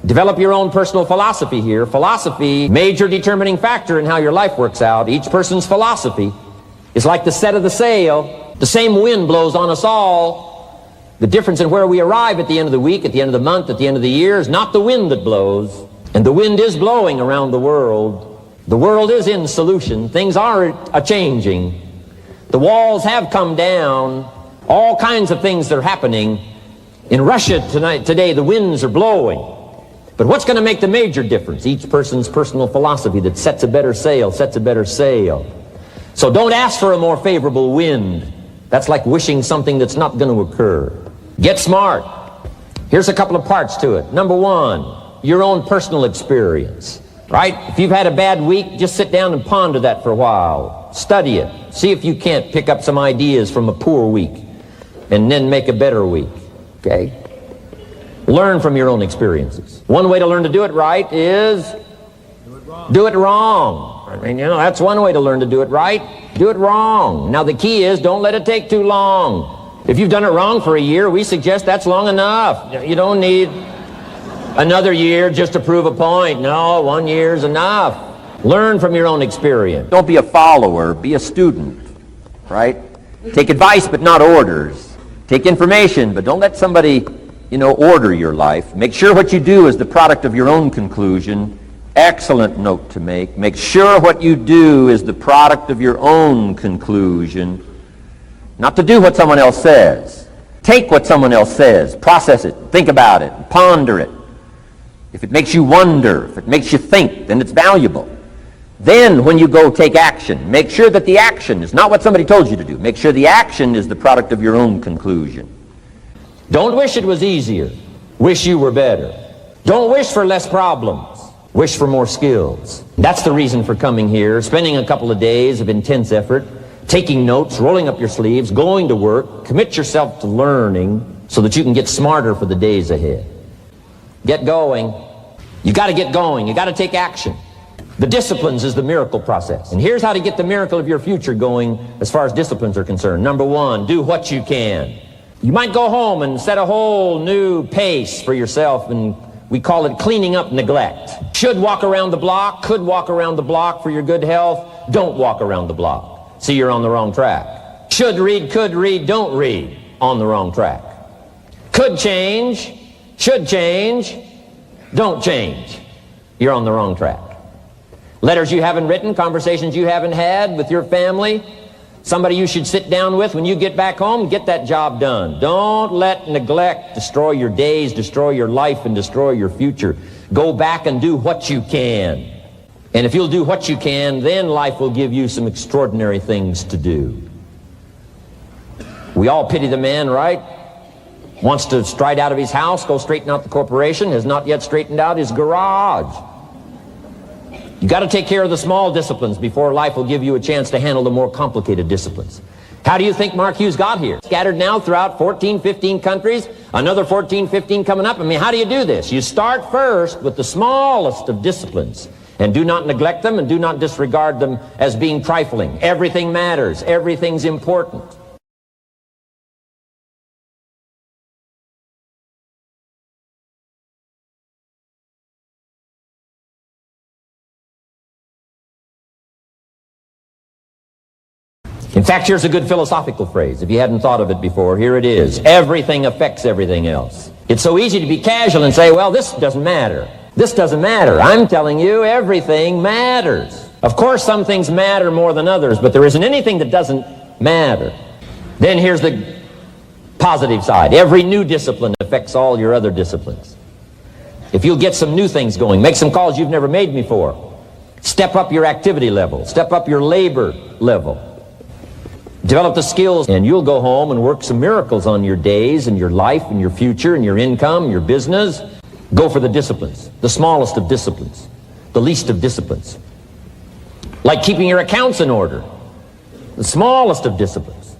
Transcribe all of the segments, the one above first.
Develop your own personal philosophy here. Philosophy, major determining factor in how your life works out. Each person's philosophy is like the set of the sail. The same wind blows on us all. The difference in where we arrive at the end of the week, at the end of the month, at the end of the year is not the wind that blows. And the wind is blowing around the world. The world is in solution. Things are a-changing. The walls have come down. All kinds of things are happening. In Russia today, the winds are blowing. But what's going to make the major difference? Each person's personal philosophy that sets a better sail, sets a better sail. So don't ask for a more favorable wind. That's like wishing something that's not going to occur. Get smart. Here's a couple of parts to it. Number one, your own personal experience. Right? If you've had a bad week, just sit down and ponder that for a while. Study it. See if you can't pick up some ideas from a poor week and then make a better week. Okay? Learn from your own experiences. One way to learn to do it right is do it wrong. I mean, that's one way to learn to do it right. Do it wrong. Now the key is don't let it take too long. If you've done it wrong for a year, we suggest that's long enough. You don't need another year just to prove a point. No, 1 year's enough. Learn from your own experience. Don't be a follower, be a student, right? Take advice but not orders. Take information, but don't let somebody, order your life. Make sure what you do is the product of your own conclusion. Excellent note to make. Make sure what you do is the product of your own conclusion. Not to do what someone else says. Take what someone else says, process it, think about it, ponder it. If it makes you wonder, if it makes you think, then it's valuable. Then when you go take action, make sure that the action is not what somebody told you to do. Make sure the action is the product of your own conclusion. Don't wish it was easier. Wish you were better. Don't wish for less problems. Wish for more skills. That's the reason for coming here, spending a couple of days of intense effort, taking notes, rolling up your sleeves, going to work. Commit yourself to learning so that you can get smarter for the days ahead. Get going. You got to get going. You got to take action. The disciplines is the miracle process. And here's how to get the miracle of your future going as far as disciplines are concerned. Number one, do what you can. You might go home and set a whole new pace for yourself, and we call it cleaning up neglect. Should walk around the block, could walk around the block for your good health. Don't walk around the block. See, you're on the wrong track. Should read, could read, don't read. On the wrong track. Could change, should change, don't change. You're on the wrong track. Letters you haven't written, conversations you haven't had with your family, somebody you should sit down with when you get back home, get that job done. Don't let neglect destroy your days, destroy your life, and destroy your future. Go back and do what you can. And if you'll do what you can, then life will give you some extraordinary things to do. We all pity the man, right? Wants to stride out of his house, go straighten out the corporation, has not yet straightened out his garage. You got to take care of the small disciplines before life will give you a chance to handle the more complicated disciplines. How do you think Mark Hughes got here? Scattered now throughout 14, 15 countries, another 14, 15 coming up. I mean, how do you do this? You start first with the smallest of disciplines, and do not neglect them and do not disregard them as being trifling. Everything matters. Everything's important. In fact, here's a good philosophical phrase. If you hadn't thought of it before, here it is. Everything affects everything else. It's so easy to be casual and say, well, this doesn't matter. This doesn't matter. I'm telling you, everything matters. Of course, some things matter more than others, but there isn't anything that doesn't matter. Then here's the positive side. Every new discipline affects all your other disciplines. If you'll get some new things going, make some calls you've never made before, step up your activity level, step up your labor level, develop the skills, and you'll go home and work some miracles on your days and your life and your future and your income, your business. Go for the disciplines, the smallest of disciplines, the least of disciplines. Like keeping your accounts in order, the smallest of disciplines.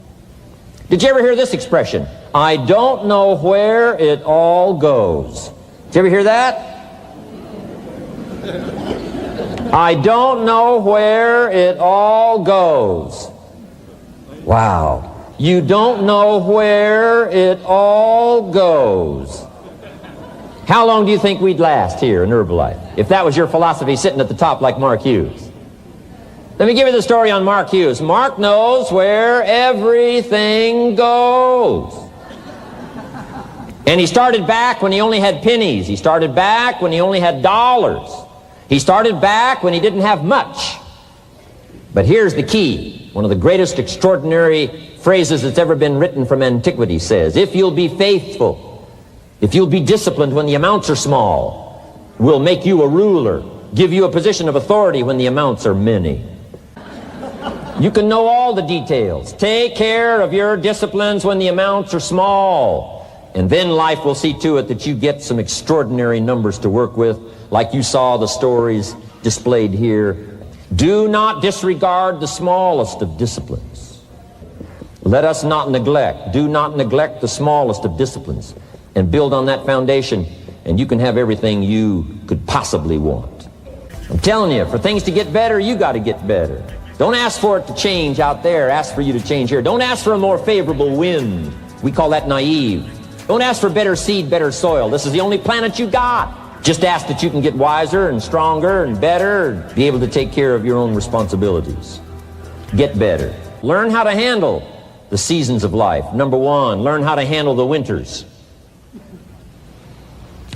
Did you ever hear this expression? I don't know where it all goes. Did you ever hear that? I don't know where it all goes. Wow. You don't know where it all goes. How long do you think we'd last here in Herbalife if that was your philosophy sitting at the top like Mark Hughes? Let me give you the story on Mark Hughes. Mark knows where everything goes. And he started back when he only had pennies. He started back when he only had dollars. He started back when he didn't have much. But here's the key. One of the greatest extraordinary phrases that's ever been written from antiquity says, if you'll be faithful, if you'll be disciplined when the amounts are small, we'll make you a ruler, give you a position of authority when the amounts are many. You can know all the details. Take care of your disciplines when the amounts are small. And then life will see to it that you get some extraordinary numbers to work with, like you saw the stories displayed here. Do not disregard the smallest of disciplines. Let us not neglect. Do not neglect the smallest of disciplines. And build on that foundation, and you can have everything you could possibly want. I'm telling you, for things to get better, you got to get better. Don't ask for it to change out there. Ask for you to change here. Don't ask for a more favorable wind. We call that naive. Don't ask for better seed, better soil. This is the only planet you got. Just ask that you can get wiser and stronger and better and be able to take care of your own responsibilities. Get better. Learn how to handle the seasons of life. Number one, learn how to handle the winters.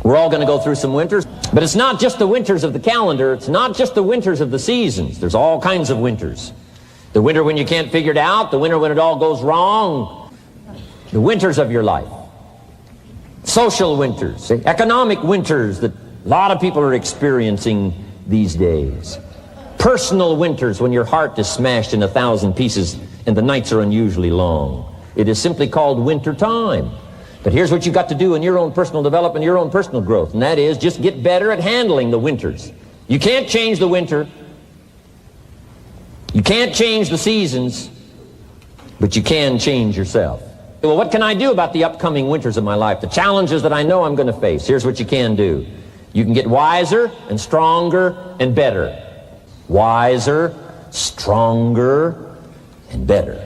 We're all going to go through some winters, but it's not just the winters of the calendar. It's not just the winters of the seasons. There's all kinds of winters. The winter when you can't figure it out, the winter when it all goes wrong, the winters of your life. Social winters, economic winters that a lot of people are experiencing these days. Personal winters when your heart is smashed in 1,000 pieces and the nights are unusually long. It is simply called winter time. But here's what you got to do in your own personal development, your own personal growth, and that is just get better at handling the winters. You can't change the winter. You can't change the seasons, but you can change yourself. Well, what can I do about the upcoming winters of my life, the challenges that I know I'm going to face? Here's what you can do. You can get wiser and stronger and better. Wiser, stronger, and better.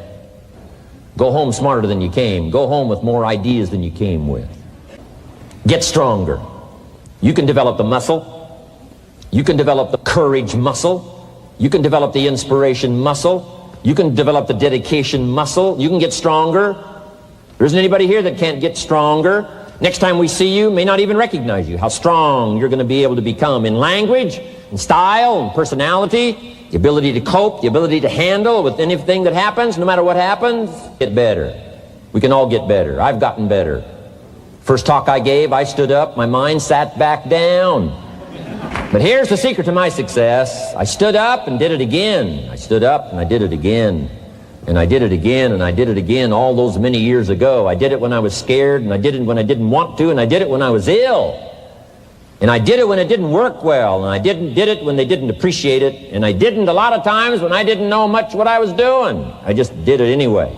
Go home smarter than you came. Go home with more ideas than you came with. Get stronger. You can develop the muscle. You can develop the courage muscle. You can develop the inspiration muscle. You can develop the dedication muscle. You can get stronger. There isn't anybody here that can't get stronger. Next time we see you, may not even recognize you. How strong you're going to be able to become in language, in style, in personality. The ability to cope, the ability to handle with anything that happens, no matter what happens. Get better. We can all get better. I've gotten better. First talk I gave, I stood up, my mind sat back down. But here's the secret to my success. I stood up and did it again. I stood up and I did it again. And I did it again and I did it again all those many years ago. I did it when I was scared, and I did it when I didn't want to, and I did it when I was ill. And I did it when it didn't work well, and I did it when they didn't appreciate it, and I didn't a lot of times when I didn't know much what I was doing. I just did it anyway.